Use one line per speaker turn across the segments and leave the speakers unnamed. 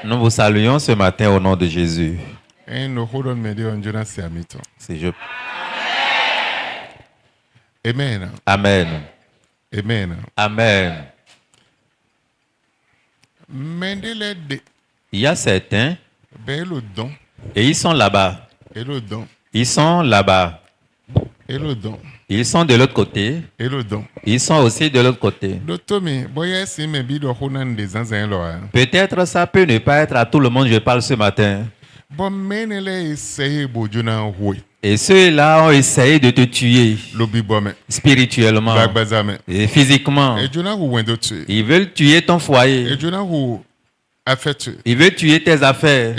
Nous vous saluons ce matin au nom de Jésus. Si je...
Amen.
Amen.
Amen.
Amen. Il y a certains et ils sont là-bas. Ils sont là-bas. Ils sont de l'autre côté. Ils sont aussi de l'autre côté. Peut-être ça peut ne pas être à tout le monde je parle ce matin. Et ceux-là ont essayé de te tuer spirituellement et physiquement. Ils veulent tuer ton foyer. Ils veulent tuer tes affaires.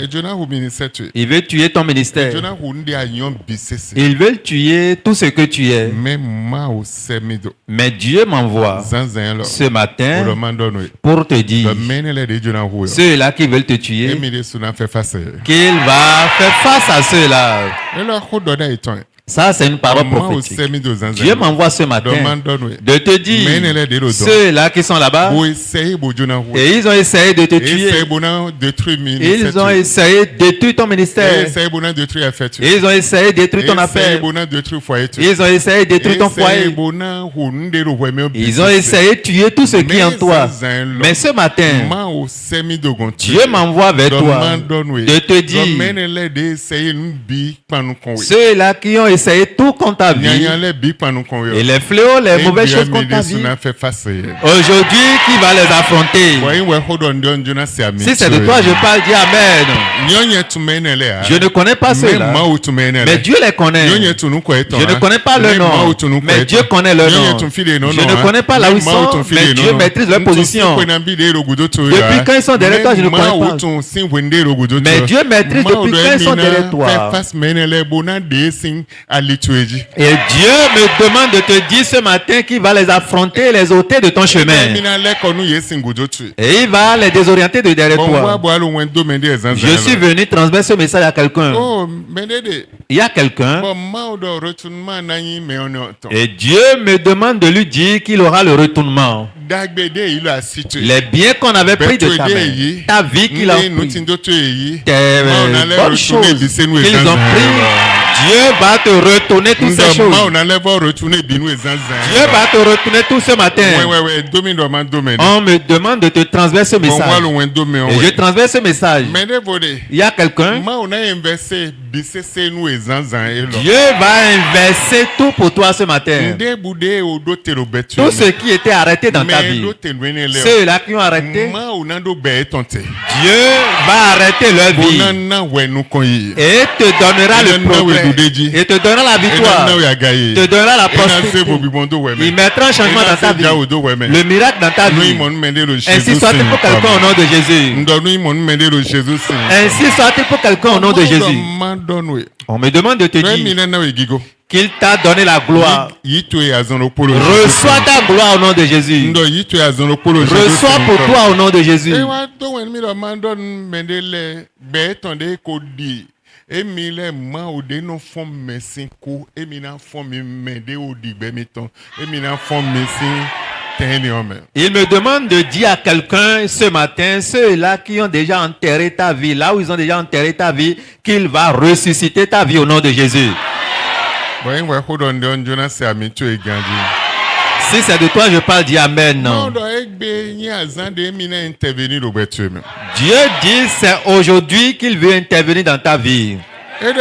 Ils veulent tuer ton ministère. Ils veulent tuer tout ce que tu es. Mais Dieu m'envoie ce matin pour te dire, ceux-là qui veulent te tuer, qu'il va faire face à ceux-là. Ça, c'est une parole prophétique. Dieu m'envoie ce matin de te dire, ceux-là qui sont là-bas, et ils ont essayé de te tuer. Ils ont essayé de détruire ton ministère. Ils ont essayé de détruire ton affaire. Ils ont essayé de détruire ton foyer. Ils ont essayé de tuer tout ce qui est en toi. Mais ce matin, Dieu m'envoie vers toi de te dire, ceux-là qui ont essayé tout contre ta vie et les fléaux, les mauvaises choses contre ta vie, aujourd'hui qui va les affronter. Si c'est de toi je parle, dis Amen. Je ne connais pas ceux-là, mais Dieu les connaît. Je ne connais pas leur nom, mais Dieu connaît leur nom. Je ne connais pas là où ils sont, mais Dieu maîtrise leur position. Depuis quand ils sont derrière toi, je ne connais pas. Mais Dieu maîtrise depuis quand ils sont derrière toi. Et Dieu me demande de te dire ce matin qu'il va les affronter, les ôter de ton chemin. Et il va les désorienter de derrière toi. Je suis venu transmettre ce message à quelqu'un. Il y a quelqu'un. Et Dieu me demande de lui dire qu'il aura le retournement. Les biens qu'on avait pris de ta main, ta vie qu'il a pris, tes bonnes choses qu'ils ont pris, Dieu va te retourner toutes ces choses. Dieu va te retourner tout ce matin. On me demande de te transmettre ce message. Et je transmets ce message. Il y a quelqu'un. Dieu va inverser tout pour toi ce matin. Tout ce qui était arrêté dans ta vie, ceux-là qui ont arrêté, Dieu va arrêter leur vie et te donnera le progrès, et te donnera la victoire, te donnera la prospérité. Il mettra un changement dans ta vie, le miracle dans ta vie. Ainsi soit-il pour quelqu'un au nom de Jésus. Ainsi soit-il pour quelqu'un au nom de Jésus. On me demande de te dire qu'il t'a donné la gloire. Reçois ta gloire au nom de Jésus. Reçois pour toi au nom de Jésus. Il me demande de dire à quelqu'un ce matin, ceux-là qui ont déjà enterré ta vie, là où ils ont déjà enterré ta vie, qu'il va ressusciter ta vie au nom de Jésus. Si c'est de toi je parle, dis Amen. Dieu dit c'est aujourd'hui qu'il veut intervenir dans ta vie. Et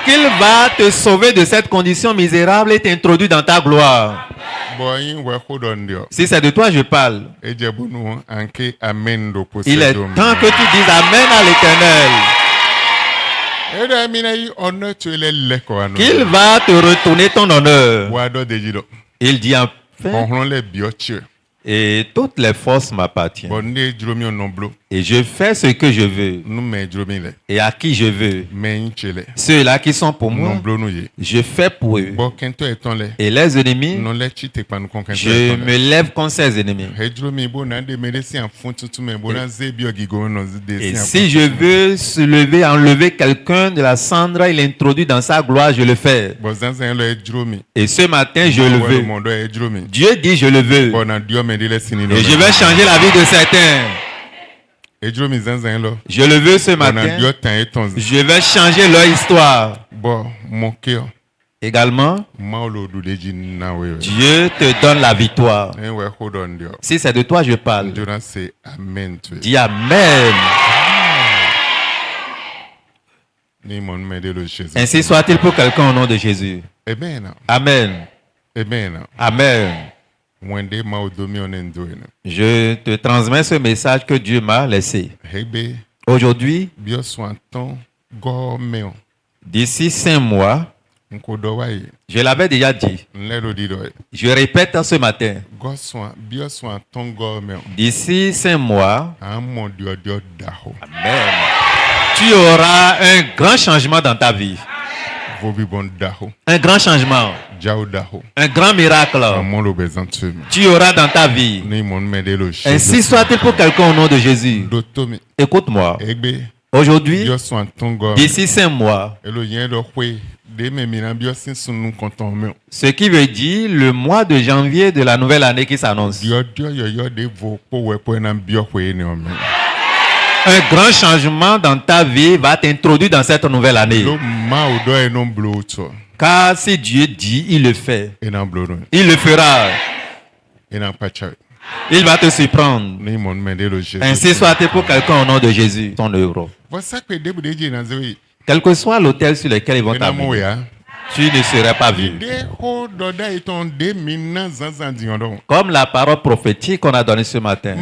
qu'il va te sauver de cette condition misérable et t'introduire dans ta gloire. Si c'est de toi je parle, il est temps que tu dises Amen à l'Éternel. Qu'il va te retourner ton honneur. Il dit enfin, et toutes les forces m'appartiennent. Et je fais ce que je veux. Et à qui je veux. Ceux-là qui sont pour moi, je fais pour eux. Et les ennemis, je me lève contre ces ennemis. Et si je veux se lever, enlever quelqu'un de la cendre, il introduit dans sa gloire, je le fais. Et ce matin, je le veux. Dieu dit, je le veux. Et je vais changer la vie de certains. Je le veux ce matin. Je vais changer leur histoire. Également, Dieu te donne la victoire. Si c'est de toi je parle, dis Amen. Ainsi soit-il pour quelqu'un au nom de Jésus.
Amen.
Amen.
Amen.
Amen. Je te transmets ce message que Dieu m'a laissé. Aujourd'hui, d'ici 5 mois, je l'avais déjà dit. Je répète ce matin. D'ici 5 mois, Amen, tu auras un grand changement dans ta vie. Un grand changement. Un grand miracle. Tu auras dans ta vie. Ainsi soit-il pour quelqu'un au nom de Jésus. Écoute-moi. Aujourd'hui, d'ici 5 mois, ce qui veut dire le mois de janvier de la nouvelle année qui s'annonce. Un grand changement dans ta vie va t'introduire dans cette nouvelle année. Car si Dieu dit, il le fait. Il le fera. Il va te surprendre. Ainsi soit-il pour quelqu'un au nom de Jésus, ton œuvre. Quel que soit l'hôtel sur lequel ils vont t'amener, tu ne serais pas vu. Comme la parole prophétique qu'on a donnée ce matin.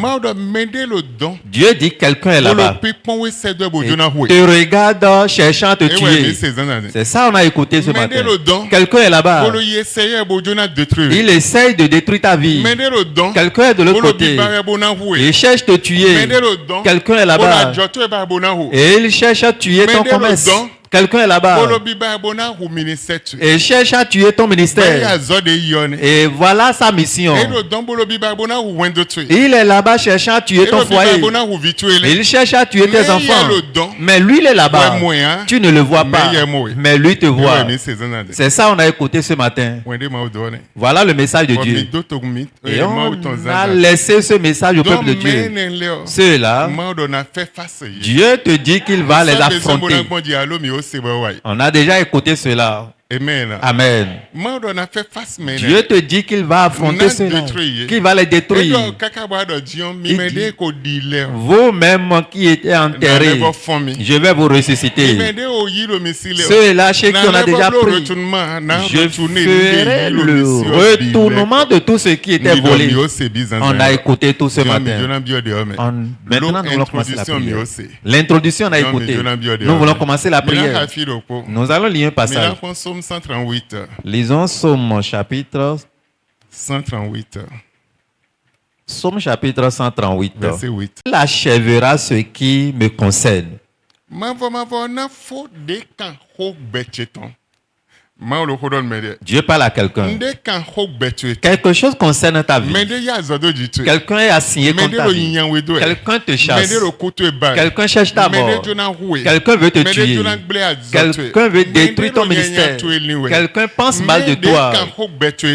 Dieu dit que quelqu'un est là-bas. Et te regarde cherchant à te tuer. C'est ça qu'on a écouté ce matin. Quelqu'un est là-bas. Il essaye de détruire ta vie. Quelqu'un est de l'autre côté. Il cherche à te tuer. Quelqu'un est là-bas. Et il cherche à tuer ton commerce. Quelqu'un est là-bas. Et cherche à tuer ton ministère. Et voilà sa mission. Il est là-bas cherchant à tuer ton foyer. Il cherche à tuer tes enfants. Mais lui, il est là-bas. Tu ne le vois pas. Mais lui te voit. C'est ça qu'on a écouté ce matin. Voilà le message de Dieu. Et on a laissé ce message au peuple de Dieu. Ceux-là, Dieu te dit qu'il va les affronter. On a déjà écouté cela.
Amen.
Amen. Dieu te dit qu'il va affronter cela, qu'il va les détruire. Il dit, vous-même qui étiez enterrés, je vais vous ressusciter. Ceux-là chez qui on a déjà pris, je ferai le retournement de tout ce qui était volé. On a écouté tout ce matin. Maintenant, nous voulons commencer la prière. L'introduction, on a écouté. Nous voulons commencer la prière. Nous allons lire un passage.
138.
Lisons Somme chapitre
138.
Somme chapitre 138.
Verset 8.
Il achèvera ce qui me concerne. Dieu parle à quelqu'un. Quelque chose concerne ta vie. Quelqu'un est assigné contre ta vie. Quelqu'un te chasse. Quelqu'un cherche ta mort. Quelqu'un veut te tuer. Quelqu'un veut détruire ton ministère. Quelqu'un pense mal de toi.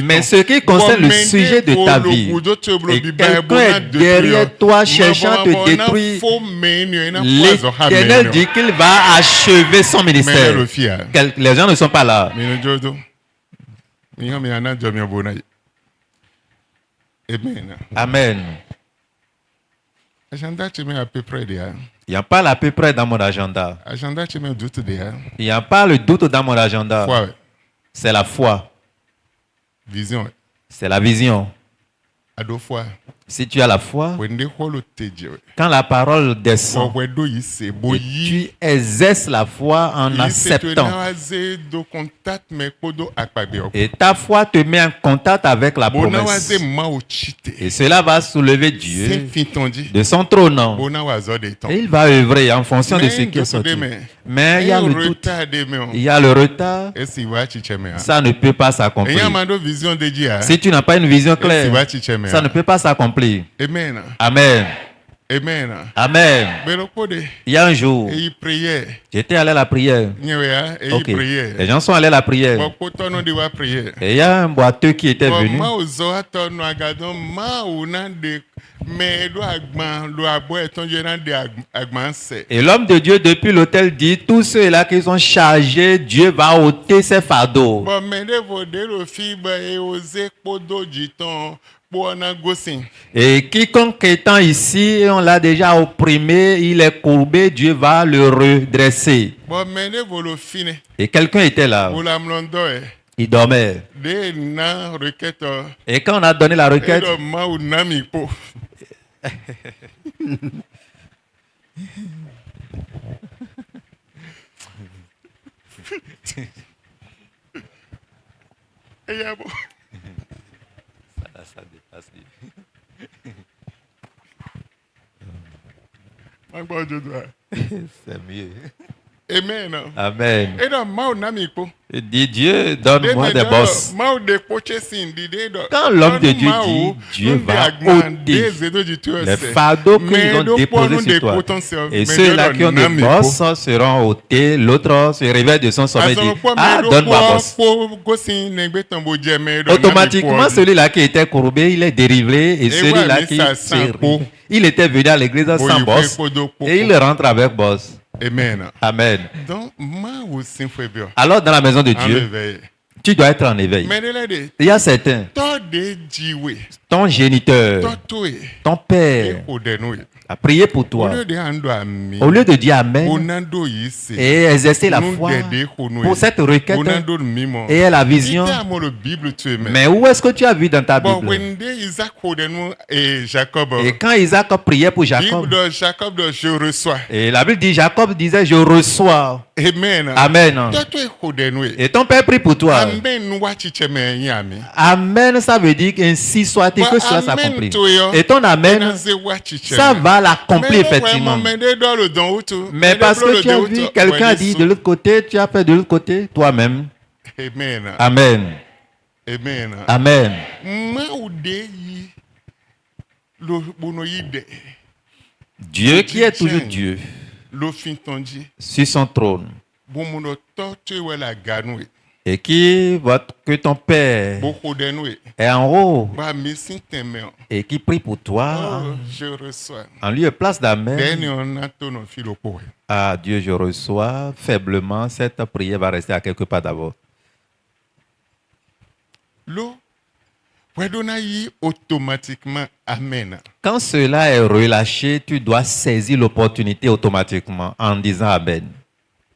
Mais ce qui concerne le sujet de ta vie, et quelqu'un est derrière toi cherchant à te détruire, l'Éternel dit qu'il va achever son ministère. Les gens ne sont pas là. Amen. Il n'y a pas à peu près dans mon agenda. Il n'y a pas le doute dans mon agenda. C'est la foi.
Vision.
C'est la vision. Si tu as la foi, quand la parole descend, et tu exerces la foi en acceptant, et ta foi te met en contact avec la promesse, et cela va soulever Dieu de son trône, et il va œuvrer en fonction de ce qui est sorti. Mais il y a le doute, il y a le retard, ça ne peut pas s'accomplir. Si tu n'as pas une vision claire, ça ne peut pas s'accomplir.
Amen.
Amen.
Amen.
Amen. Il y a un jour, j'étais allé à la prière. Okay. Les gens sont allés à la prière. Et il y a un boiteux qui était venu. Et l'homme de Dieu depuis l'autel dit, tous ceux-là qui sont chargés, Dieu va ôter ses fardeaux. Et quiconque étant ici, on l'a déjà opprimé, il est courbé, Dieu va le redresser. Et quelqu'un était là. Il dormait. Et quand on a donné la requête, ça dépasse. C'est mieux.
Amen.
Amen. Et dit Dieu, donne-moi des bosses. Quand l'homme de Dieu dit, Dieu va ôter les fardeaux qu'ils ont déposés sur toi. Et ceux-là qui ont des bosses seront ôtés. L'autre se réveille de son sommeil et dit, ah, donne-moi bosse. Automatiquement, celui-là qui était courbé, il est dérivé. Et celui-là qui il était venu à l'église sans bosse. Et il rentre avec bosse.
Amen.
Amen.
Donc,
alors, dans la maison de Dieu, tu dois être en éveil. Il y a certains, ton géniteur, ton père, a prié pour toi. Au lieu de dire Amen et exercer la foi pour cette requête et la vision, mais où est-ce que tu as vu dans ta Bible? Et quand Isaac priait pour Jacob, et la Bible dit, Jacob disait, je reçois.
Amen.
Amen. Et ton père prie pour toi. Amen, ça veut dire qu'ainsi soit-il, que cela s'accomplit. Et ton Amen, ça va l'accomplir effectivement. Mais parce que tu as vu quelqu'un dit de l'autre côté, tu as fait de l'autre côté, toi-même. Amen.
Amen.
Amen. Dieu qui est toujours Dieu sur son trône et qui voit que ton Père est en haut et qui prie pour toi en lieu et place d'Amen. Ah Dieu, je reçois faiblement, cette prière va rester à quelque part d'abord.
Automatiquement, Amen.
Quand cela est relâché, tu dois saisir l'opportunité automatiquement en disant Amen.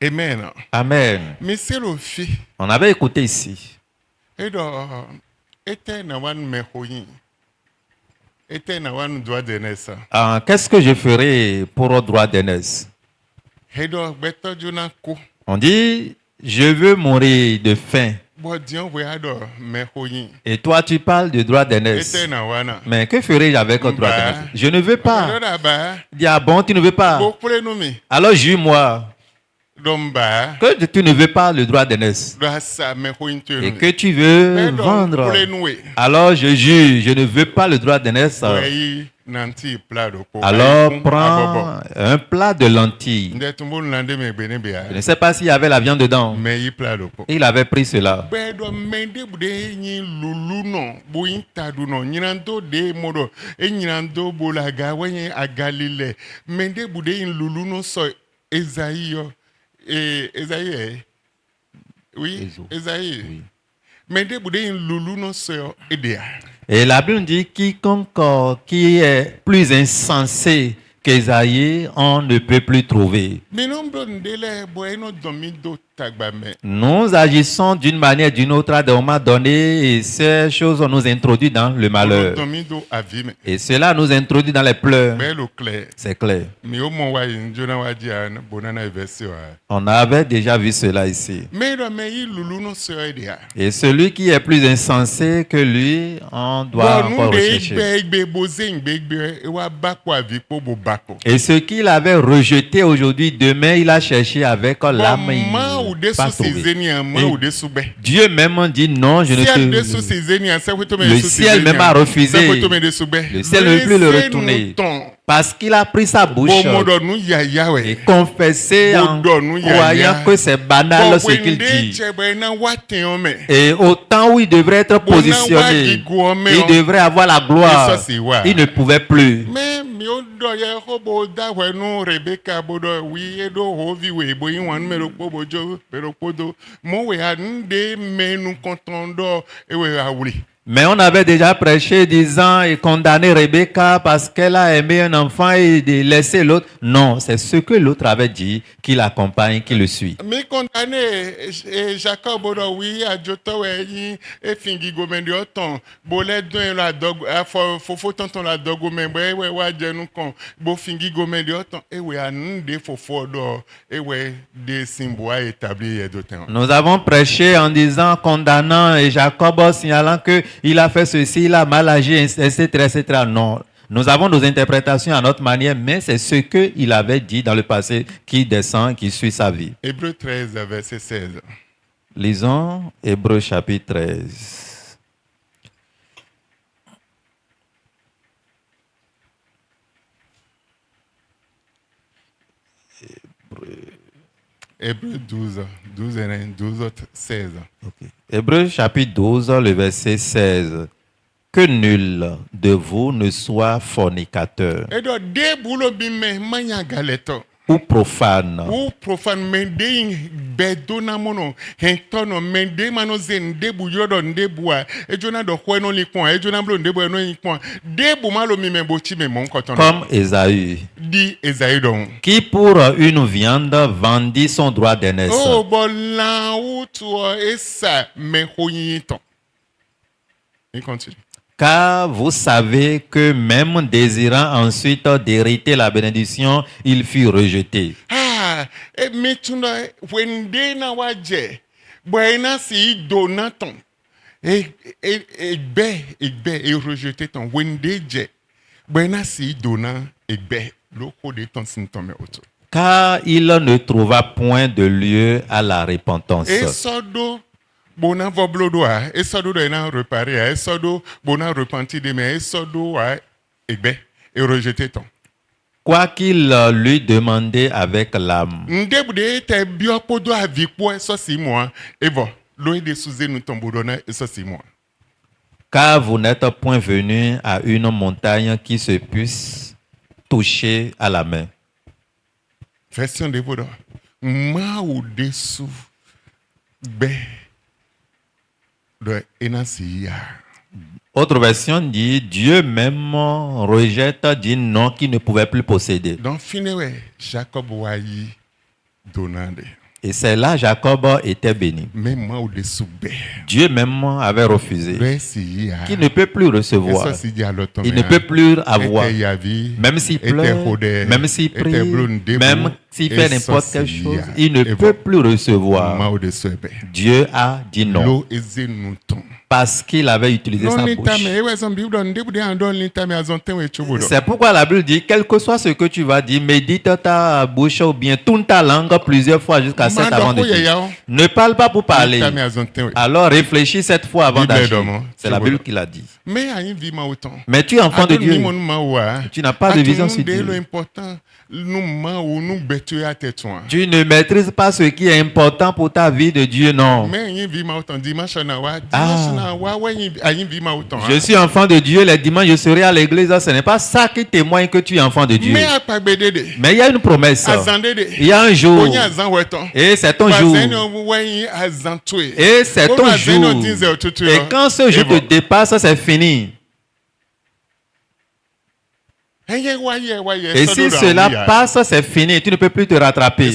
Amen.
Amen.
Mais c'est le fait.
On avait écouté ici. Qu'est-ce que je ferai pour le droit d'aînesse? On dit, je veux mourir de faim. Et toi, tu parles de droit d'aînesse. Mais que ferai-je avec le droit d'aînesse? Je ne veux pas. Il dit, ah bon, tu ne veux pas? Alors jure-moi que tu ne veux pas le droit d'aînesse et que tu veux vendre. Alors je jure, je ne veux pas le droit d'aînesse. Alors prends un plat de lentilles. Je ne sais pas s'il y avait la viande dedans. Il avait pris cela.
Esaïe.
Et la Bible dit quiconque qui est plus insensé qu'Esaïe, on ne peut plus trouver. Nous agissons d'une manière ou d'une autre à un moment donné et ces choses nous introduisent dans le malheur. Et cela nous introduit dans les pleurs. C'est clair. On avait déjà vu cela ici. Et celui qui est plus insensé que lui, on doit encore rechercher. Et ce qu'il avait rejeté aujourd'hui, demain il a cherché avec l'âme. Pas trouvé. Dieu même dit non, je ne te... Le ciel même a refusé. Le ciel ne veut plus le retourner. Parce qu'il a pris sa bouche et confessé en croyant que c'est banal ce qu'il dit. Et au temps où il devrait être positionné, il devrait avoir la gloire. Il ne pouvait plus. Mais on avait déjà prêché disant et condamné Rebecca parce qu'elle a aimé un enfant et laissé l'autre. Non, c'est ce que l'autre avait dit qui l'accompagne, qui le suit.
Mais condamné Jacob oui à Joto et fingi gomendi autant bolé don la dog fofo tonton la dogo membre we wa jenu kon bo fingi gomendi autant et we ande fofo do et we des symboles établis et d'autant.
Nous avons prêché en disant condamnant et Jacob signalant que il a fait ceci, il a mal agi, etc., etc. Non. Nous avons nos interprétations à notre manière, mais c'est ce qu'il avait dit dans le passé qui descend, qui suit sa vie.
Hébreux 13, verset 16.
Lisons Hébreux chapitre 13.
Hébreux 12, 16.
Okay. Hébreux chapitre 12, le verset 16. Que nul de vous ne soit fornicateur ou profane. Comme Ésaü, qui pour une viande vendit son droit d'aînesse.
Il continue.
Car vous savez que même désirant ensuite d'hériter la bénédiction, il fut rejeté.
Mais tu n'as pas waje, boina si donaton, et rejeté ton wendeje, boina si donnant et l'oko de ton symptôme auto.
Car il ne trouva point de lieu à la repentance.
Et sodo bona voblodoa, et sodo de na réparer, et sodo bona repenti de mais et sodo et rejeté ton.
Quoi qu'il lui demandait avec l'âme. Car vous n'êtes point venu à une montagne qui se puisse toucher à la main.
Version de Bodo. Ma ou dessous be de enasiya.
Autre version dit Dieu même rejette dit non qui ne pouvait plus posséder.
Donc finalement Jacob wayi donande.
Et c'est là Jacob était béni. Dieu même avait refusé. Qui ne peut plus recevoir. Il ne peut plus avoir. Même s'il pleure, même s'il prie, même s'il fait n'importe quelle chose, il ne peut plus recevoir. Dieu a dit non. Parce qu'il avait utilisé sa bouche. C'est pourquoi la Bible dit, quel que soit ce que tu vas dire, médite ta bouche ou bien tourne ta langue plusieurs fois jusqu'à 7 avant de dire. Ne parle pas pour parler. Alors réfléchis 7 fois avant d'agir. C'est la Bible qui l'a dit. Mais tu es enfant de Dieu. Tu n'as pas de vision sur Dieu. Tu ne maîtrises pas ce qui est important pour ta vie de Dieu, non. Je suis enfant de Dieu, les dimanches je serai à l'église. Ce n'est pas ça qui témoigne que tu es enfant de Dieu. Mais il y a une promesse. Il y a un jour. Et c'est ton jour. Et c'est ton jour. Et quand ce jour te dépasse, c'est fini. Et si cela passe, c'est fini. Tu ne peux plus te rattraper.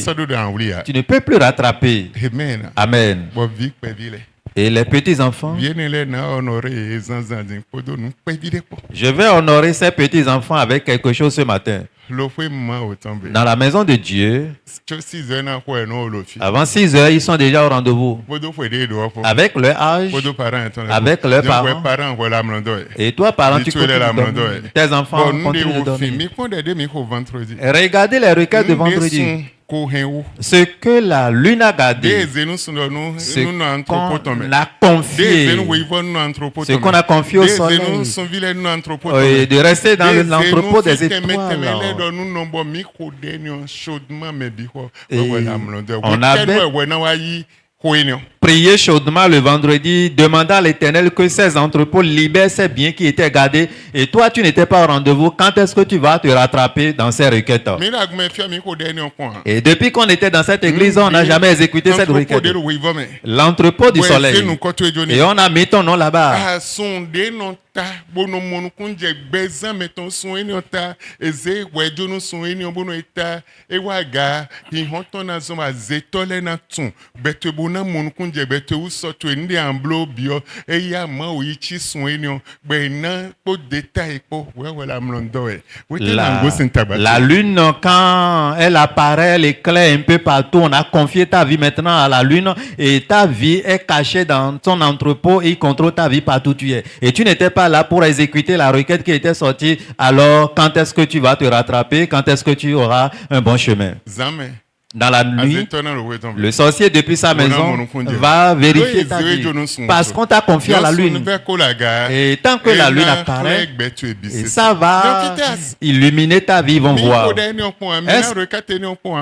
Tu ne peux plus rattraper. Amen. Et les petits-enfants, je vais honorer ces petits-enfants avec quelque chose ce matin. Dans la maison de Dieu, avant 6 heures, ils sont déjà au rendez-vous. Avec leur âge, avec leurs parents. Et toi, parent, tu continues de dormir. Tes enfants continuent de dormir. Regardez les requêtes de vendredi. Ce que la lune a gardé, ce qu'on a confié, ce qu'on a confié au soleil, et de rester dans l'entrepôt des étoiles. On avait prié chaudement le vendredi, demandant à l'Éternel que ces entrepôts libèrent ces biens qui étaient gardés. Et toi, tu n'étais pas au rendez-vous. Quand est-ce que tu vas te rattraper dans ces requêtes? Et depuis qu'on était dans cette église, on n'a jamais exécuté cette requête. L'entrepôt du soleil. Et on a mis ton nom là-bas. La lune, quand elle apparaît, elle éclaire un peu partout. On a confié ta vie maintenant à la lune et ta vie est cachée dans ton entrepôt et il contrôle ta vie partout où tu es. Et tu n'étais pas là pour exécuter la requête qui était sortie. Alors, quand est-ce que tu vas te rattraper? Quand est-ce que tu auras un bon chemin? Dans la nuit, le sorcier depuis sa maison va vérifier ta vie parce qu'on t'a confié à la lune. Et tant que la lune apparaît, et ça va illuminer ta vie, ils vont voir.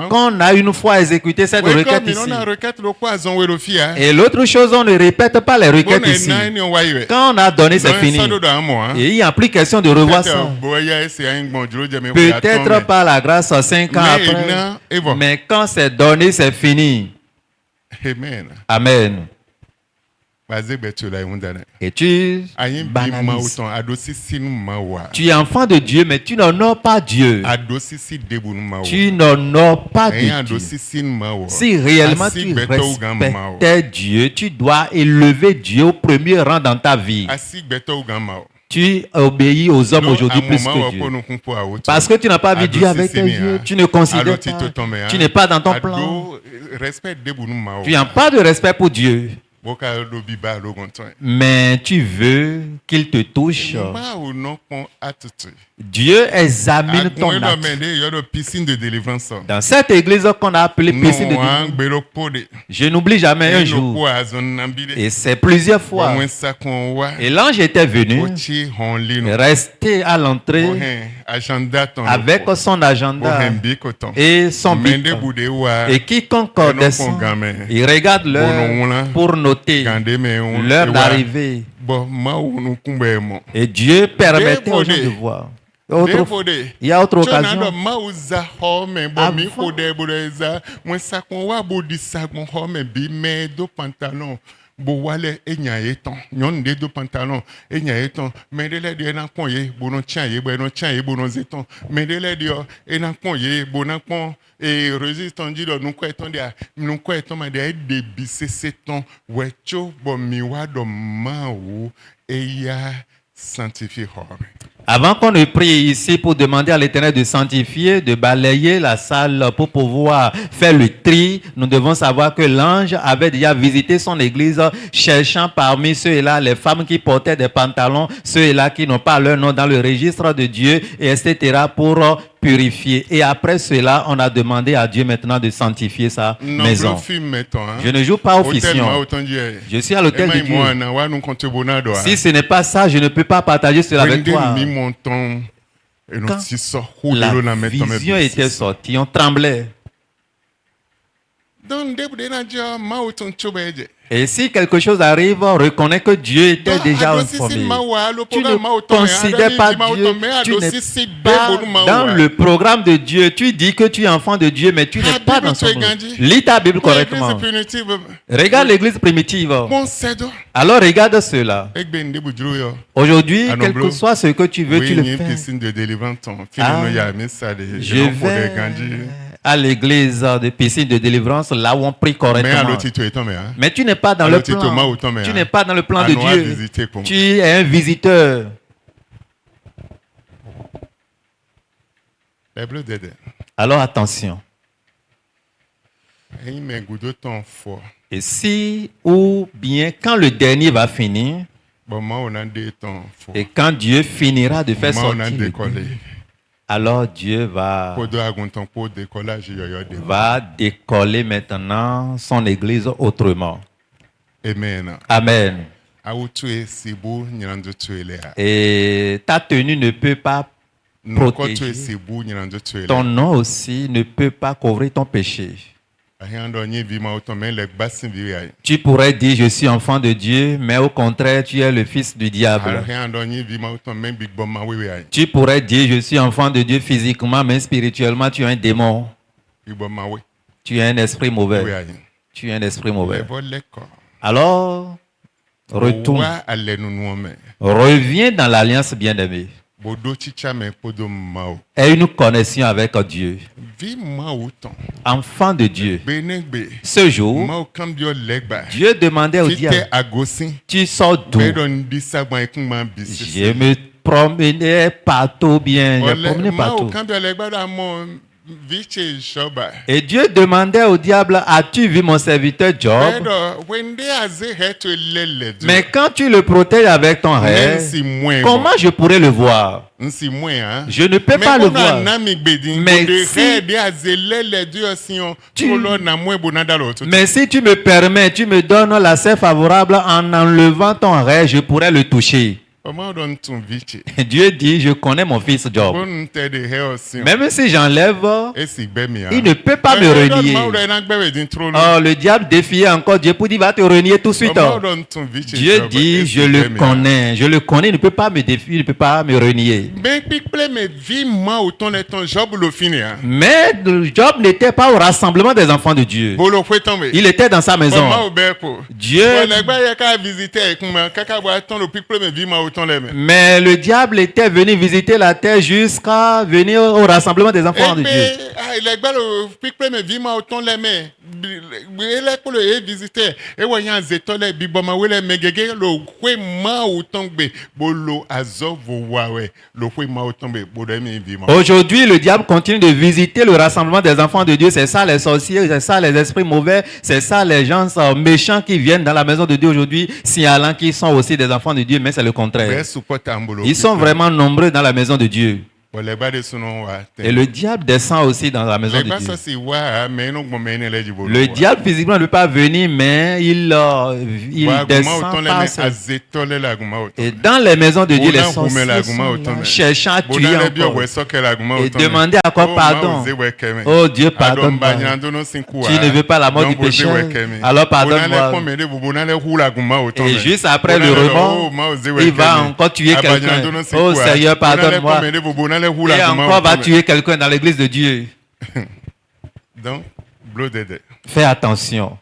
Quand on a une fois exécuté cette requête ici, et l'autre chose, on ne répète pas les requêtes ici. Quand on a donné, c'est fini. Et il n'y a plus question de revoir ça. Peut-être par la grâce 5 ans après, mais quand c'est donné, c'est fini. Amen. Et tu banalises. Tu es enfant de Dieu, mais tu n'honores pas Dieu. Tu n'honores pas Dieu. Si réellement tu respectais Dieu, tu dois élever Dieu au premier rang dans ta vie. Tu obéis aux hommes aujourd'hui plus que Dieu. Parce que tu n'as pas vu Dieu avec tes yeux. Tu ne considères pas. Tu n'es pas dans ton plan. Tu n'as pas de respect pour Dieu. Mais tu veux qu'il te touche. Dieu examine ton acte. Dans cette église qu'on a appelée piscine de délivrance, je n'oublie jamais un jour, et c'est plusieurs fois, et l'ange était venu, resté à l'entrée avec son agenda et son bic. Et quiconque descend, il regarde l'heure pour noter l'heure d'arrivée. Et Dieu permettait aux gens de voir. Il y a autre occasion.
Bowale enya eton nyon de do pantalon enya eton mendele de na konye bono tiaye bono tiaye bono zeton mendele de ena konye bonakon et résistant dit nous quoi eton dia nous quoi eton ma de debise seton wecho bo miwa do mawo eya sanctifié.
Avant qu'on ne prie ici pour demander à l'Éternel de sanctifier, de balayer la salle pour pouvoir faire le tri, nous devons savoir que l'ange avait déjà visité son église, cherchant parmi ceux-là les femmes qui portaient des pantalons, ceux-là qui n'ont pas leur nom dans le registre de Dieu, et etc. pour purifier. Et après cela, on a demandé à Dieu maintenant de sanctifier sa maison. Je ne joue pas au fission. Je suis à l'autel de Dieu. Si ce n'est pas ça, je ne peux pas partager cela avec toi. Quand la vision était sortie, on tremblait. Et si quelque chose arrive, reconnais que Dieu était déjà informé. Tu ne considères pas Dieu, tu n'es pas dans le programme de Dieu. Tu dis que tu es enfant de Dieu, mais tu n'es pas dans son programme. Lis ta Bible correctement. Regarde l'église primitive. Alors regarde cela. Aujourd'hui, quel que soit ce que tu veux, tu le fais. Je vais à l'église de piscine de délivrance, là où on prie correctement. Mais tu n'es pas dans le plan. Tu n'es pas dans le plan de Dieu. Tu es un visiteur. Alors attention. Et si ou bien quand le dernier va finir, et quand Dieu finira de faire sortir le dernier, alors Dieu va décoller maintenant son église autrement.
Amen.
Amen. Et ta tenue ne peut pas protéger. Ton nom aussi ne peut pas couvrir ton péché. Tu pourrais dire je suis enfant de Dieu, mais au contraire tu es le fils du diable. Tu pourrais dire je suis enfant de Dieu physiquement, mais spirituellement tu es un démon. Tu es un esprit mauvais. Tu es un esprit mauvais. Alors, retourne. Reviens dans l'alliance bien-aimée. Et une connexion avec Dieu. Enfant de Dieu. Ce jour, Dieu demandait au diable, tu sors d'où? Je me promenais partout bien. Je promenais partout. Et Dieu demandait au diable, as-tu vu mon serviteur Job? Mais quand tu le protèges avec ton rêve, comment je pourrais le voir? Je ne peux pas le voir. Mais si tu me permets, tu me donnes l'accès favorable en enlevant ton rêve, je pourrais le toucher. Dieu dit, je connais mon fils Job. Même si j'enlève, il ne peut pas me renier. Oh, le diable défiait encore Dieu pour dire, va te renier tout de suite. Dieu dit, je le connais, il ne peut pas me défier, il ne peut pas me renier. Mais Job n'était pas au rassemblement des enfants de Dieu. Il était dans sa maison. Dieu... Mais le diable était venu visiter la terre jusqu'à venir au rassemblement des enfants de Dieu. Aujourd'hui, le diable continue de visiter le rassemblement des enfants de Dieu. C'est ça les sorciers, c'est ça les esprits mauvais, c'est ça les gens méchants qui viennent dans la maison de Dieu aujourd'hui, signalant qu'ils sont aussi des enfants de Dieu, mais c'est le contraire. Ils sont vraiment nombreux dans la maison de Dieu. Et le diable descend aussi dans la maison de Dieu. Le diable physiquement ne peut pas venir, mais il descend par et dans les maisons de Dieu, les sorciers sont là, cherchant à tuer encore et demander encore pardon. Oh Dieu, pardonne-moi. Tu ne veux pas la mort du pécheur, alors pardonne-moi. Et juste après le remords, il va encore tuer quelqu'un. Oh Seigneur, pardonne-moi. Et encore va tuer quelqu'un dans l'église de Dieu.
Donc,
fais attention.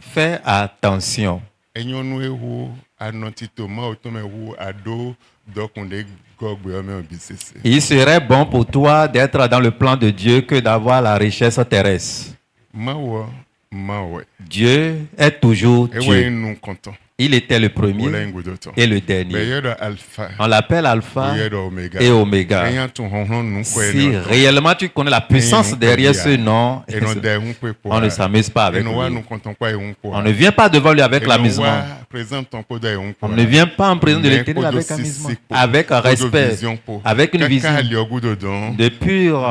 Fais attention. Il serait bon pour toi d'être dans le plan de Dieu que d'avoir la richesse terrestre. Dieu est toujours Dieu. Il était le premier et le dernier. On l'appelle Alpha et Oméga. Si réellement tu connais la puissance derrière ce nom, on ne s'amuse pas avec lui. On ne vient pas devant lui avec l'amusement. On ne vient pas en présence de l'Éternel avec amusement, avec respect, avec une vision de pur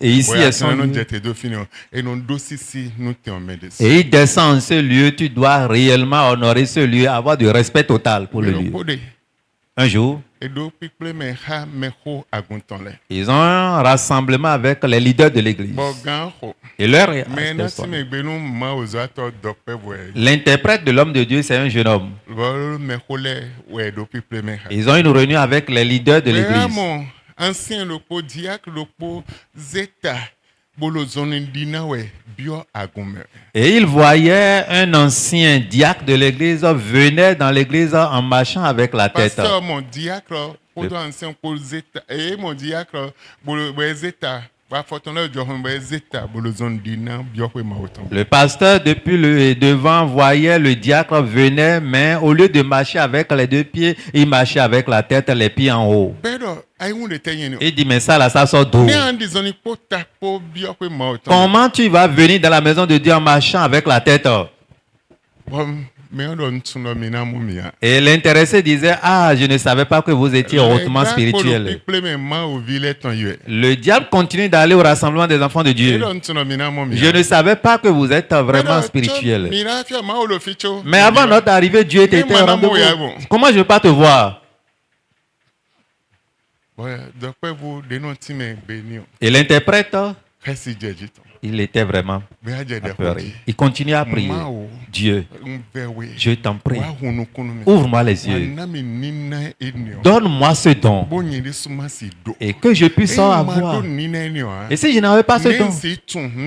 et ici est son lieu. Et il descend en ce lieu, tu dois réellement honorer ce lieu, avoir du respect total pour le lieu. Un jour, ils ont un rassemblement avec les leaders de l'église. Et l'interprète de l'homme de Dieu, c'est un jeune homme. Ils ont une réunion avec les leaders de l'église. Et il voyait un ancien diacre de l'église venir dans l'église en marchant avec la tête. Le pasteur depuis le devant voyait le diacre venir, mais au lieu de marcher avec les deux pieds, il marchait avec la tête, les pieds en haut. Il dit, mais ça sort d'où? Comment tu vas venir dans la maison de Dieu en marchant avec la tête? Et l'intéressé disait, je ne savais pas que vous étiez hautement spirituel. Le diable continue d'aller au rassemblement des enfants de Dieu. Je ne savais pas que vous êtes vraiment spirituel. Mais avant notre arrivée, Dieu était au rendez-vous. Comment je ne peux pas te voir? Et l'interprète, il était vraiment apeuré. Il continue à prier. Dieu, je t'en prie, ouvre-moi les yeux. Donne-moi ce don. Et que je puisse en avoir. Et si je n'avais pas ce don,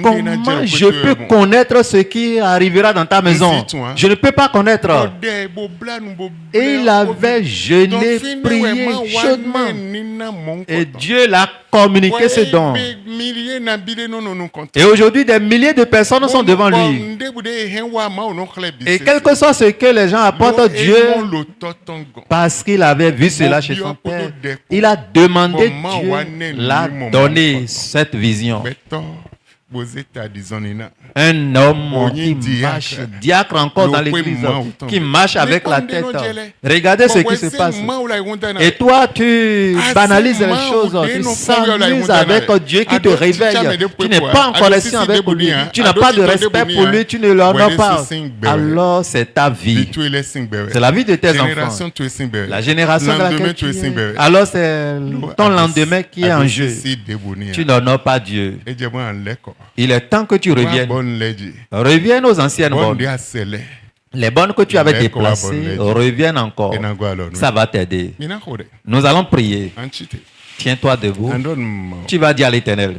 comment je peux connaître ce qui arrivera dans ta maison? Je ne peux pas connaître. Et il avait jeûné, prié chaudement. Et Dieu l'a communiqué ce don. Et aujourd'hui, des milliers de personnes sont devant lui. Et quel que soit ce que les gens apportent à Dieu, parce qu'il avait vu cela chez son père, il a demandé, Dieu l'a donné cette vision. Un homme qui marche, diacre encore dans l'église, qui marche avec la tête. Regardez ce qui se passe. Et toi, tu banalises les choses, tu s'amuses avec Dieu qui te réveille. Tu n'es pas en connexion avec lui, tu n'as pas de respect pour lui, tu ne l'honores pas. Alors c'est ta vie. C'est la vie de tes enfants. La génération dans laquelle tu es. Alors c'est ton lendemain qui est en jeu. Tu n'honores pas Dieu. Il est temps que tu reviennes. Reviens aux anciennes bonnes. Les bonnes que tu avais déplacées, reviennent encore. Ça va t'aider. Nous allons prier. Tiens-toi debout. Tu vas dire à l'Éternel.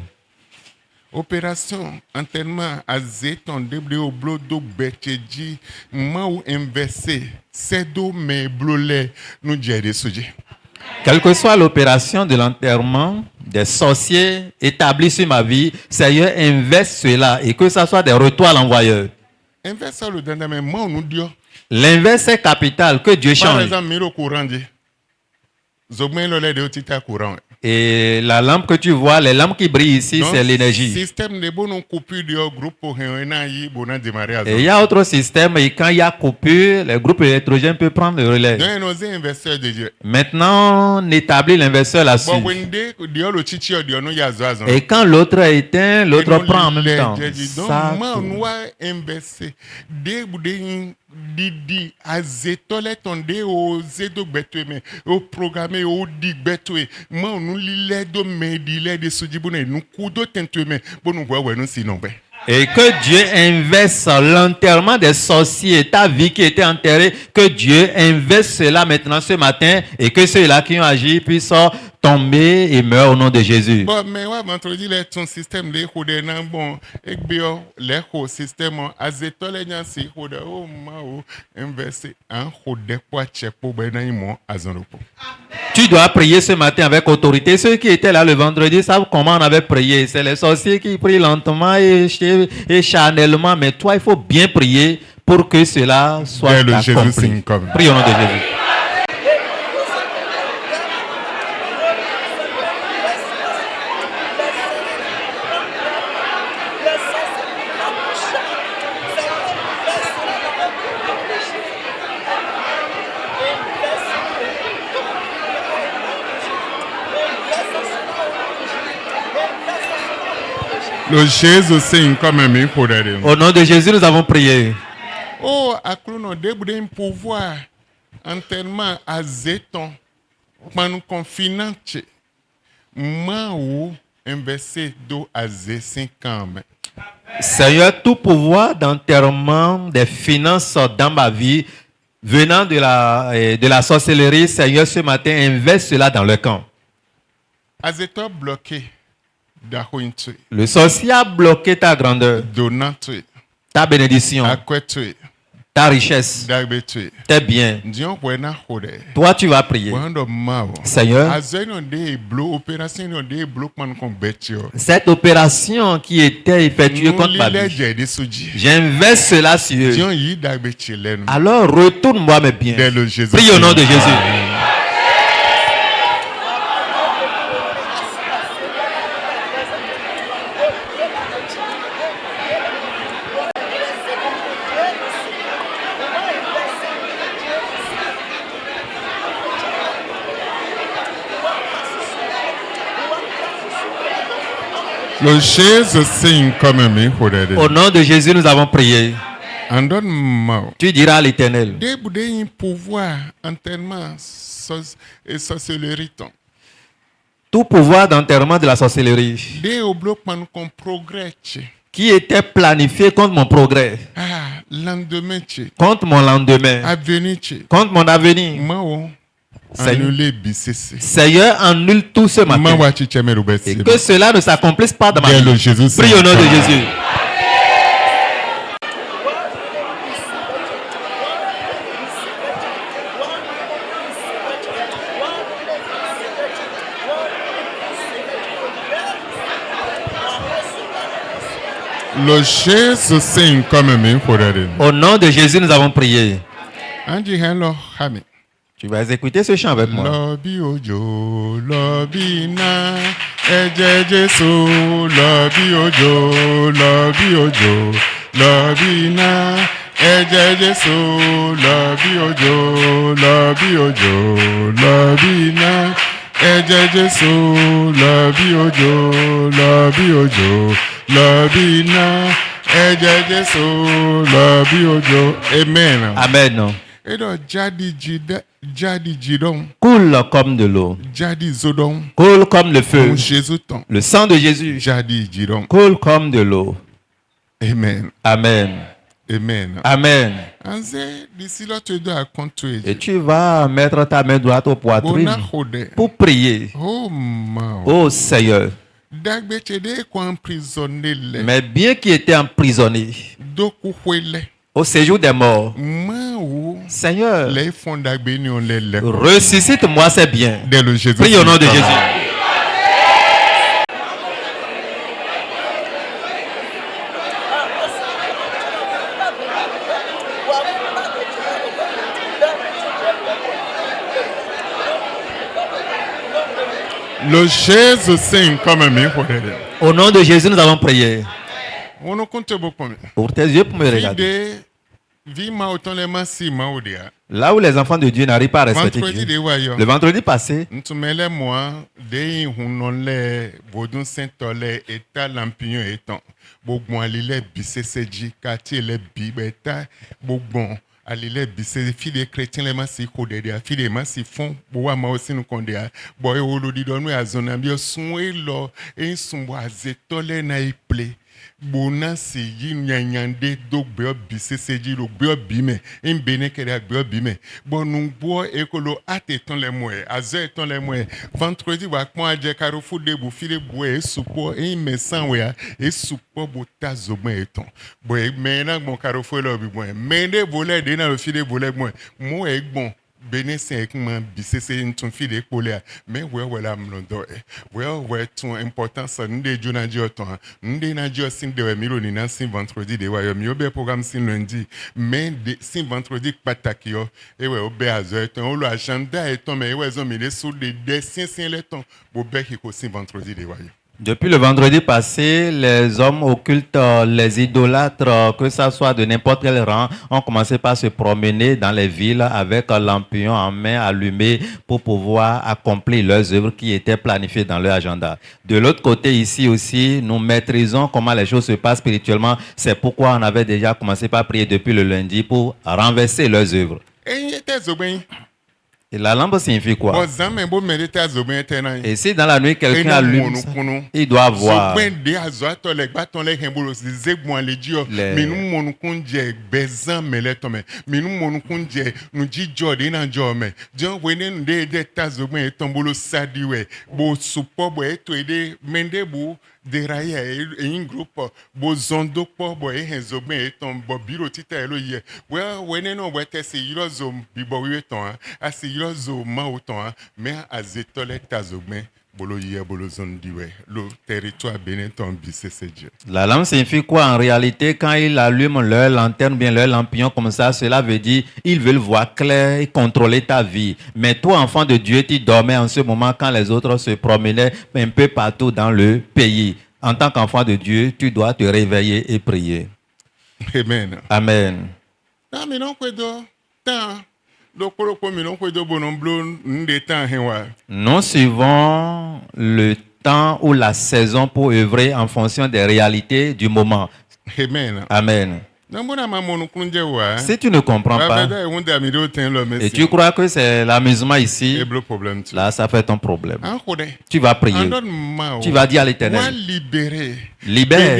Opération enterrement à Zéton déblé au blodo betcheji mau inversé c'est do me blolé nous dire sujet.
Quelle que soit l'opération de l'enterrement des sorciers établis sur ma vie, Seigneur, inverse cela et que ça soit des retours à l'envoyeur. L'inverse est capital, que Dieu change. Et la lampe que tu vois, les lampes qui brillent ici, c'est l'énergie. Et il y a autre système, et quand il y a coupure, le groupe électrogène peut prendre le relais. Maintenant, on établit l'inverseur là-dessus. Et quand l'autre est éteint, l'autre prend en même temps. Ça,
Didi azetole tonde o zedo betweme o programme o di betwe ma onu lile do medile de sujibune nu kudo tentweme bonu wa nu sinombe.
Et que Dieu inverse l'enterrement des sorciers, ta vie qui était enterrée, que Dieu inverse cela maintenant ce matin et que ceux-là qui ont agi puissent tomber et meurent au nom de Jésus.
Bon, mais ouais, m'introduit ton système les hodé nan bon ekbio les ho système azetole nyansi hodé o ma o inverser un hodé kwa chepo benan mo azonropo.
Tu dois prier ce matin avec autorité. Ceux qui étaient là le vendredi savent comment on avait prié. C'est les sorciers qui prient lentement et charnellement. Mais toi, il faut bien prier pour que cela soit accompli. Prie au nom de Jésus. Au nom de Jésus, nous avons prié.
Oh, à clouno débouler un pouvoir enterrement à Zéton Pan confinante. Mau investir do à 5 ans.
Seigneur, tout pouvoir d'enterrement des finances dans ma vie, venant de la sorcellerie, Seigneur, ce matin, investe cela dans le camp. Le sorcier a bloqué ta grandeur, ta bénédiction, ta richesse, tes biens. Toi, tu vas prier. Seigneur, cette opération qui était effectuée contre ma vie, j'investe cela sur eux. Alors, retourne-moi mes biens. Prie au nom de Jésus. Au nom de Jésus, nous avons prié. Tu diras à l'Éternel. Tout pouvoir d'enterrement de la sorcellerie qui était planifié contre mon progrès, contre mon lendemain, contre mon avenir. Seigneur, annule tout ce matin. Et que cela ne s'accomplisse pas dans ma vie. Prie au nom de Jésus. Au nom de Jésus, nous avons prié. Tu vas écouter ce chant avec moi.
Lobby ojo, lobby na, eje Jesu, lobby ojo, lobby ojo, lobby na, eje Jesu, lobby ojo, lobby ojo, lobby na, eje Jesu, lobby ojo, lobby ojo, lobby na, eje Jesu, lobby ojo. Amen.
Amen.
Et donc, jadi jidon.
Coule comme de l'eau.
Jadi zodon.
Coule comme le feu.
Jésus ton.
Le sang de Jésus.
Jadi jidon.
Coule comme de l'eau.
Amen.
Amen.
Amen.
Amen.
Et
tu vas mettre ta main droite au poitrine pour prier. Oh Seigneur. Mais bien qui était emprisonné au séjour des morts, Seigneur, ressuscite-moi ces biens. Prie au nom de Jésus.
Le Jésus saint comme
au nom de Jésus, nous avons prié. Pour tes yeux pour me regarder. Là où les enfants de Dieu n'arrivent pas à respecter Dieu. Le vendredi passé,
alile bise fide chrétien les masi kodede fide masi fond boa ma aussi nous kondea boy olodi donu azona bio sunwe lo e sunbo azetole na iple bona si yinyanyande dogbe bise seji lo gbe bime imbene kere gbe bime bonu bo ekolo ateton les mois azeton les mois vendredi wa pon aje Carrefour de bu fide boe supo e mesan we e supo botazo bon eton boy mena bon Carrefour lo bi bon mende bolé de na fide bolé bon mo e gbon Bénécien avec moi, c'est une fille de mais ouais la mlondo ouais ton importance n'de jona joton n'de na jo sin de milo ni na sin vendredi de ouais mi obe programme sin lundi mais sin vendredi pataki yo et ouais obe azo ton lo agenda et ton mais ouais zo mi les sous de dessin les ton bobe qui ko sin vendredi de ouais.
Depuis le vendredi passé, les hommes occultes, les idolâtres, que ça soit de n'importe quel rang, ont commencé par se promener dans les villes avec un lampion en main allumé pour pouvoir accomplir leurs œuvres qui étaient planifiées dans leur agenda. De l'autre côté, ici aussi, nous maîtrisons comment les choses se passent spirituellement. C'est pourquoi on avait déjà commencé par prier depuis le lundi pour renverser leurs œuvres. Et la lampe signifie quoi? Et si dans la nuit quelqu'un allume ça, il doit voir
déraillé un groupe bozondo po boy henzogbe eton bo biro tita elo ye well when no wete se yirozo bibo wi ton a se yirozo ma oton me azetole tazogbe bolo ye bolo zondiwe le territoire beneton biseseje.
La lampe signifie quoi en réalité? Quand ils allument leur lanterne, bien leur lampion comme ça, cela veut dire ils veulent voir clair et contrôler ta vie. Mais toi, enfant de Dieu, tu dormais en ce moment quand les autres se promenaient un peu partout dans le pays. En tant qu'enfant de Dieu, tu dois te réveiller et prier.
Amen.
Amen. Nous suivons le temps ou la saison pour œuvrer en fonction des réalités du moment.
Amen.
Amen. Si tu ne comprends pas et tu crois que c'est l'amusement ici, là ça fait ton problème. Tu vas prier. Tu vas dire à l'Éternel, libère.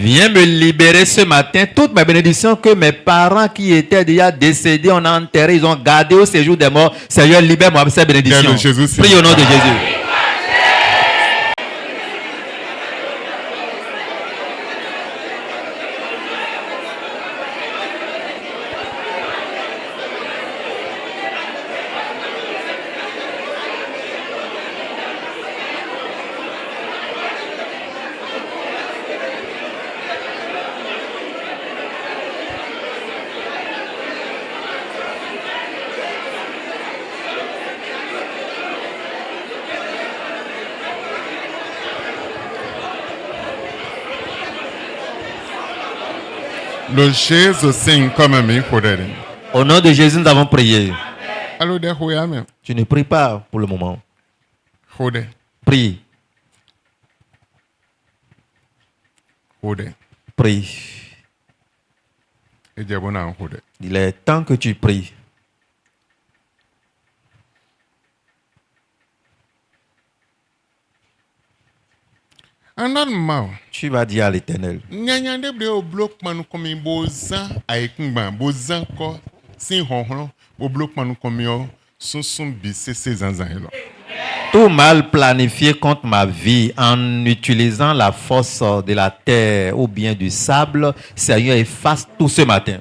Viens me libérer ce matin. Toutes mes bénédictions que mes parents qui étaient déjà décédés, on a enterré, ils ont gardé au séjour des morts. Seigneur, libère-moi ces bénédictions. Prie au nom de Jésus.
Le Jésus signe comme un
Au nom de Jésus, nous avons prié.
Tu
ne pries pas pour le moment. Prie. Prie. Il est temps que tu pries. Tu vas dire à l'Éternel. Tout mal planifié contre ma vie en utilisant la force de la terre ou bien du sable, Seigneur, efface tout ce matin.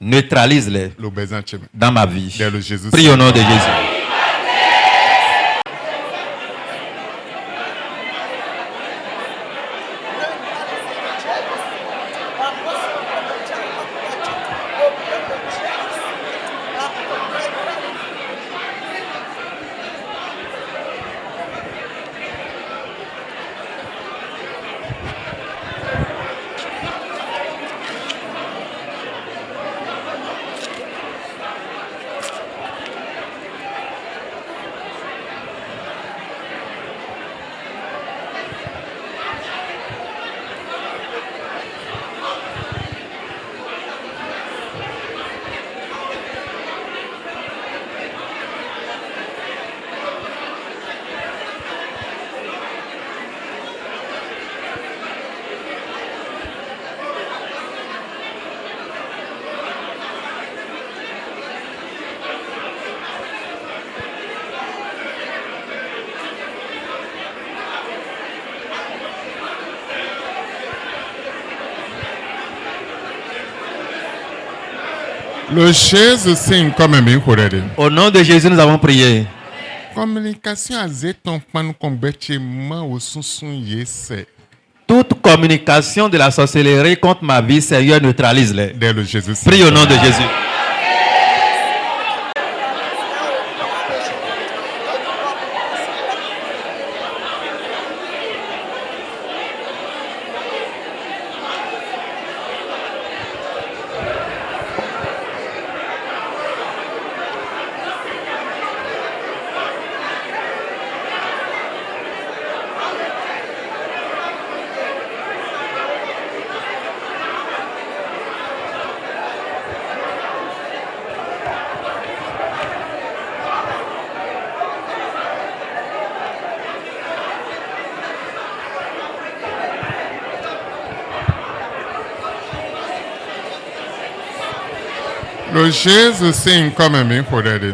Neutralise-les dans ma vie. Prie au nom de Jésus.
Le Jésus signe comme un
Au nom de Jésus, nous avons prié.
Communication à
toute communication de la sorcellerie contre ma vie, Seigneur, neutralise-les. Prie au nom de Jésus.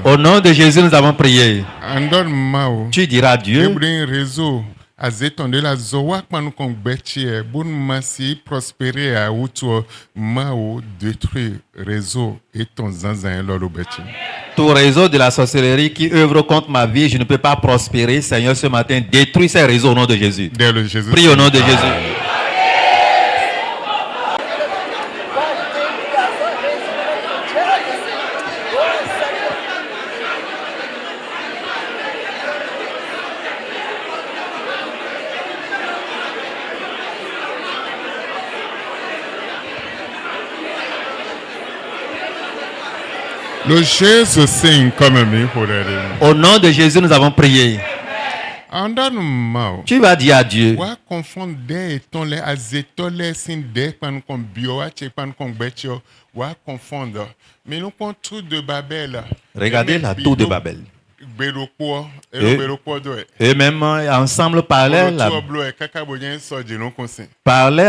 Au nom de Jésus, nous avons prié. Tu diras à Dieu.
Azetonde la zoa kpanu kon gbetchie bon masi prospérer à outo mao détruire réseau et ton zanzan lolo betchi.
Tout réseau de la sorcellerie qui œuvre contre ma vie, je ne peux pas prospérer. Seigneur, ce matin, détruis ces réseaux au nom de Jésus. Prie au nom de Jésus. Au nom de Jésus, nous avons prié. Tu vas dire à Dieu. Regardez la tour de Babel. Eux-mêmes ensemble parlaient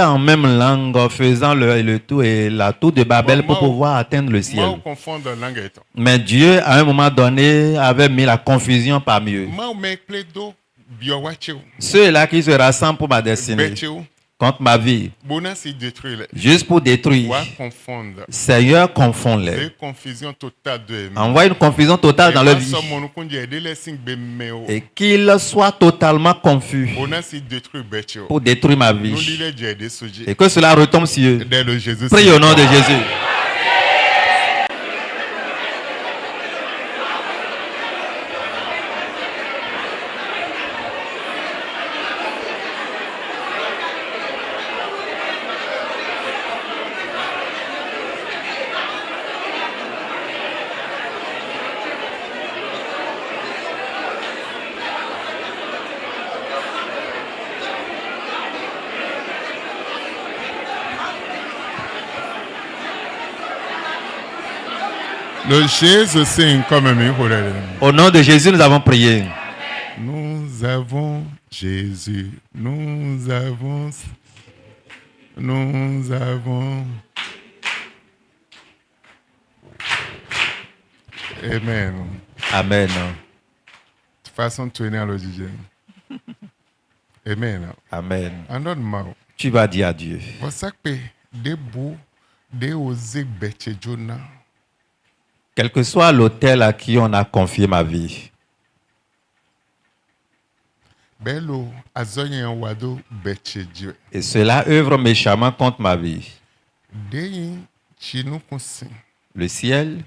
en même langue, faisant le tout et la tour de Babel pour pouvoir atteindre le ciel. Mais Dieu, à un moment donné, avait mis la confusion parmi eux. Ceux-là qui se rassemblent pour ma destinée, contre ma vie, juste pour détruire. Seigneur, confonds-les. Envoie une confusion totale dans leur vie. Et qu'ils soient totalement confus pour détruire ma vie. Et que cela retombe sur eux. Prie au nom de Jésus. Au nom de Jésus, nous avons prié.
Nous avons Jésus. Nous avons. Amen.
Amen.
Façon de tourner à l'audition. Amen.
Amen. Tu vas dire à Dieu. Quel que soit l'autel à qui on a confié ma vie. Et cela œuvre méchamment contre ma vie. Le ciel.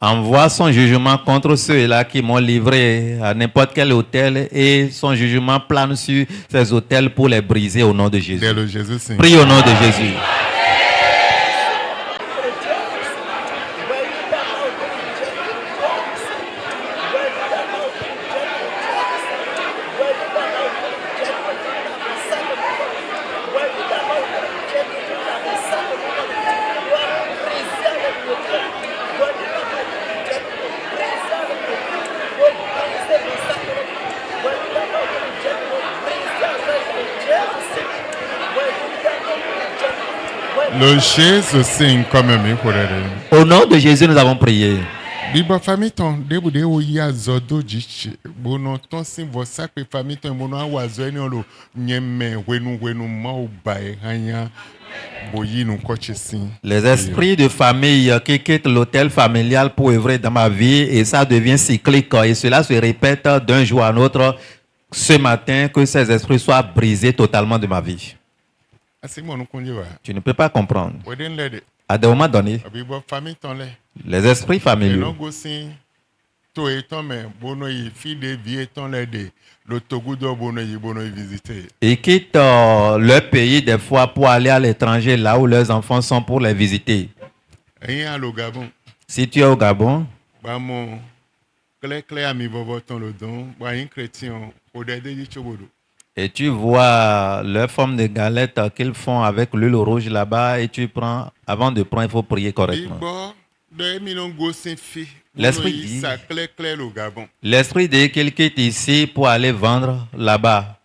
Envoie son jugement contre ceux-là qui m'ont livré à n'importe quel hôtel et son jugement plane sur ces hôtels pour les briser au nom de Jésus. Prie au nom de Jésus. Au nom de Jésus, nous avons prié. Les esprits de famille qui quittent l'hôtel familial pour œuvrer dans ma vie et ça devient cyclique et cela se répète d'un jour à l'autre. Ce matin, que ces esprits soient brisés totalement de ma vie. Tu ne peux pas comprendre. À des moments donnés, les esprits familiaux ils quittent leur pays des fois pour aller à l'étranger, là où leurs enfants sont pour les visiter. Si tu es au Gabon, et tu vois leur forme de galette qu'ils font avec l'huile rouge là-bas et tu prends, avant de prendre, il faut prier correctement. L'esprit dit, l'esprit dit qu'il quitte ici pour aller vendre là-bas.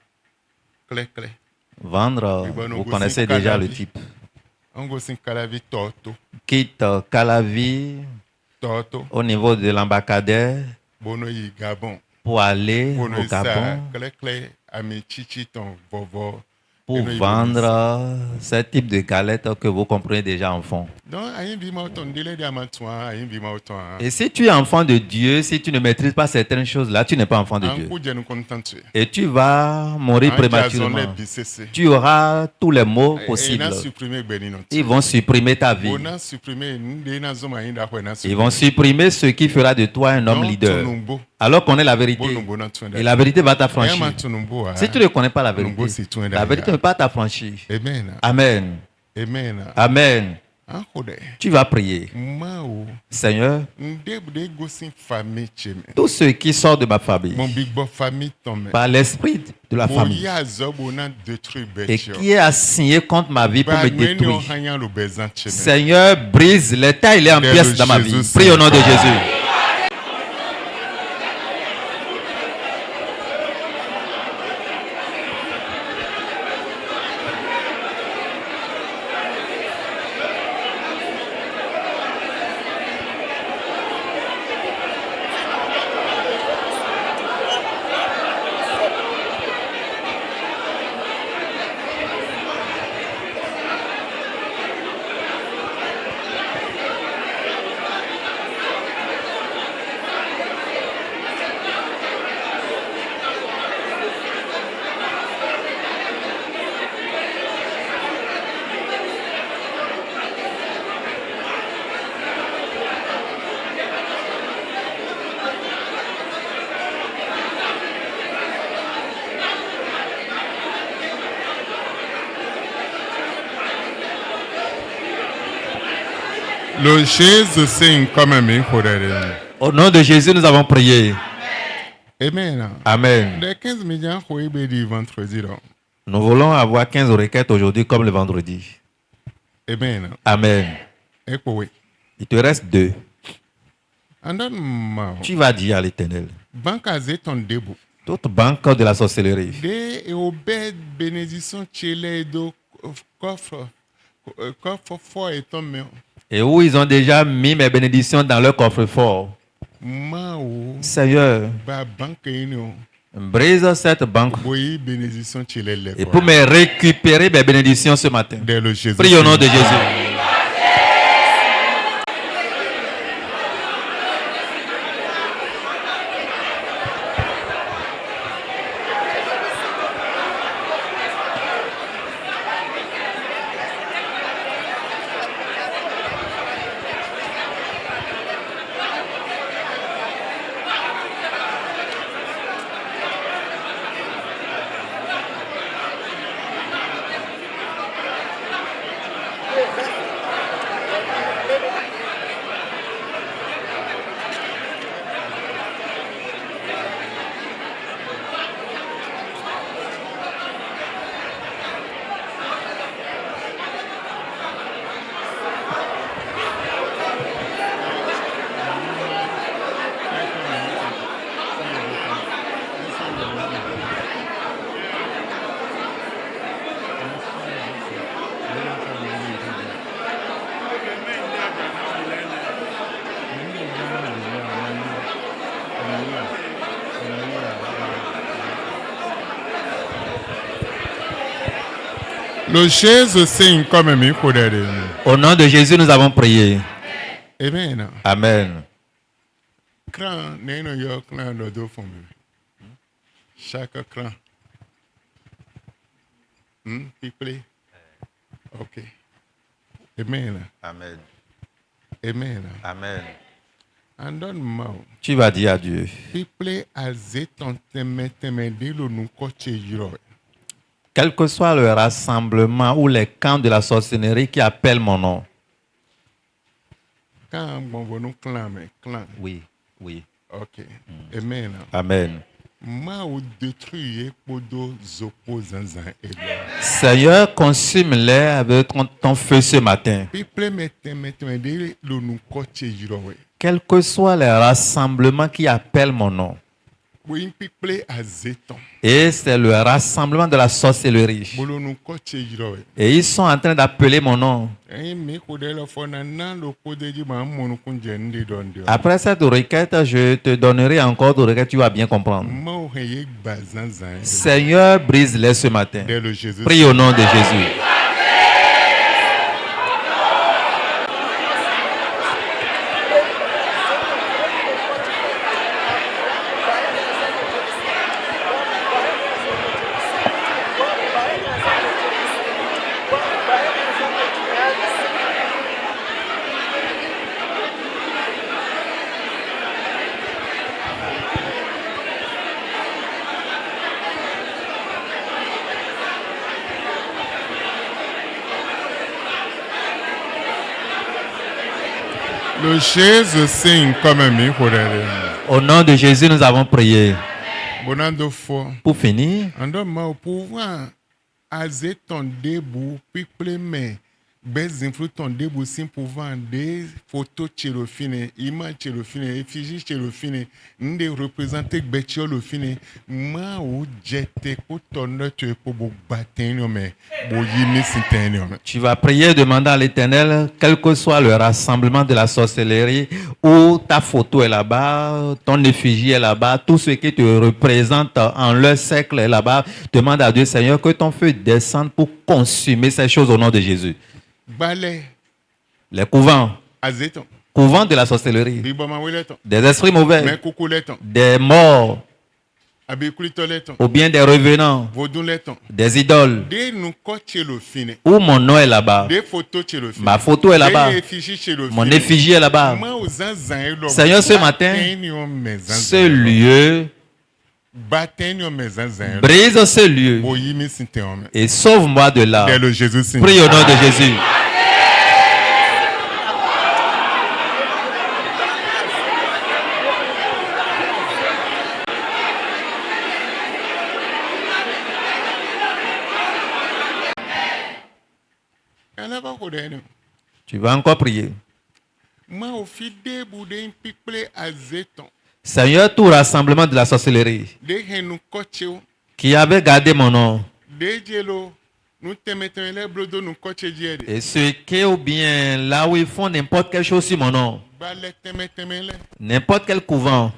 Vendre, vous connaissez déjà le type. Quitte Calavi au niveau de l'embarcadère pour aller au Gabon pour vendre ce type de galettes que vous comprenez déjà en fond. Et si tu es enfant de Dieu, si tu ne maîtrises pas certaines choses-là, tu n'es pas enfant de Dieu. Et tu vas mourir prématurément. Tu auras tous les maux possibles. Ils vont supprimer ta vie. Ils vont supprimer ce qui fera de toi un homme leader. Alors qu'on est la vérité. Et la vérité va t'affranchir. Si tu ne connais pas la vérité ne va pas t'affranchir. Amen. Amen. Tu vas prier. Seigneur, tous ceux qui sortent de ma famille, par l'esprit de la famille, et qui est assigné contre ma vie pour me détruire, Seigneur, brise les tailles et en pièces dans ma vie. Prie au nom de Jésus. Au nom de Jésus, nous avons prié.
Amen.
Amen. Nous voulons avoir 15 requêtes aujourd'hui comme le vendredi.
Amen.
Amen. Il te reste 2. Tu vas dire à l'Éternel. Toute banque de la sorcellerie. Et où ils ont déjà mis mes bénédictions dans leur coffre-fort. Seigneur, brise cette banque et pour me récupérer mes bénédictions ce matin. Prie au nom de Jésus. Au nom de Jésus, nous avons prié.
Amen.
Amen.
Chaque cran. Ok. Amen.
Amen.
Amen.
Amen. Tu vas dire à Dieu. Quel que soit le rassemblement ou les camps de la sorcellerie qui appellent mon nom. Oui, oui.
Ok. Amen.
Amen. Seigneur, consume-les avec ton feu ce matin. Quel que soit les rassemblements qui appellent mon nom. Et c'est le rassemblement de la sorcellerie. Et ils sont en train d'appeler mon nom. Après cette requête, je te donnerai encore de requêtes, tu vas bien comprendre. Seigneur, brise-les ce matin. Prie au nom de Jésus. Au nom de Jésus, nous avons prié. Pour finir,
Bezinflu ton debu sim pouvant des photos tchelofine, images tchelofine, effigies tchelofine, n'de représenter betchelofine, ma ou jete kotonne tu pour batenyo mais boyimi sintenyo.
Tu vas prier, demander à l'Éternel, quel que soit le rassemblement de la sorcellerie, où ta photo est là-bas, ton effigie est là-bas, tout ce qui te représente en leur cercle est là-bas. Demande à Dieu, Seigneur, que ton feu descende pour consumer ces choses au nom de Jésus. Les couvents. Couvents de la sorcellerie. Des esprits mauvais. Des morts. Ou bien des revenants. Des idoles. Où mon nom est là-bas. Ma photo est là-bas. Mon effigie est là-bas. Seigneur, ce matin, ce lieu, brise ce lieu et sauve-moi de là. Prie au nom de Jésus. Tu vas encore prier. Seigneur, tout rassemblement de la sorcellerie qui avait gardé mon nom, et ceux qui ou bien là où ils font n'importe quelle chose sur mon nom, n'importe quel couvent,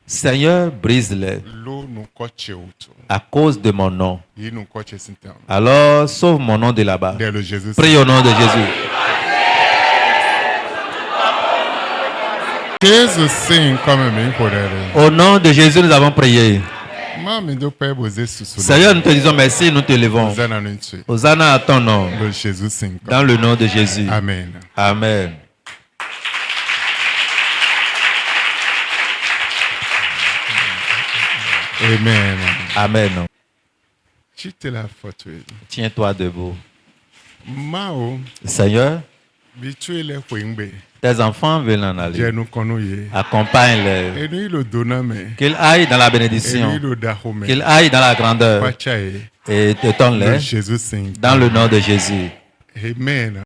Seigneur, brise-les à cause de mon nom. Alors, sauve mon nom de là-bas. Prie au nom de Jésus. Au nom de Jésus, nous avons prié. Seigneur, nous te disons merci, nous te levons. Hosanna à ton nom. Dans le nom de Jésus.
Amen.
Amen.
Amen.
Amen.
Tiens-toi
debout. Seigneur, tes enfants veulent en aller. Accompagne-les. Qu'ils aillent dans la bénédiction. Qu'ils aillent dans la grandeur. Et te donne-les. Dans le nom de Jésus.
Amen.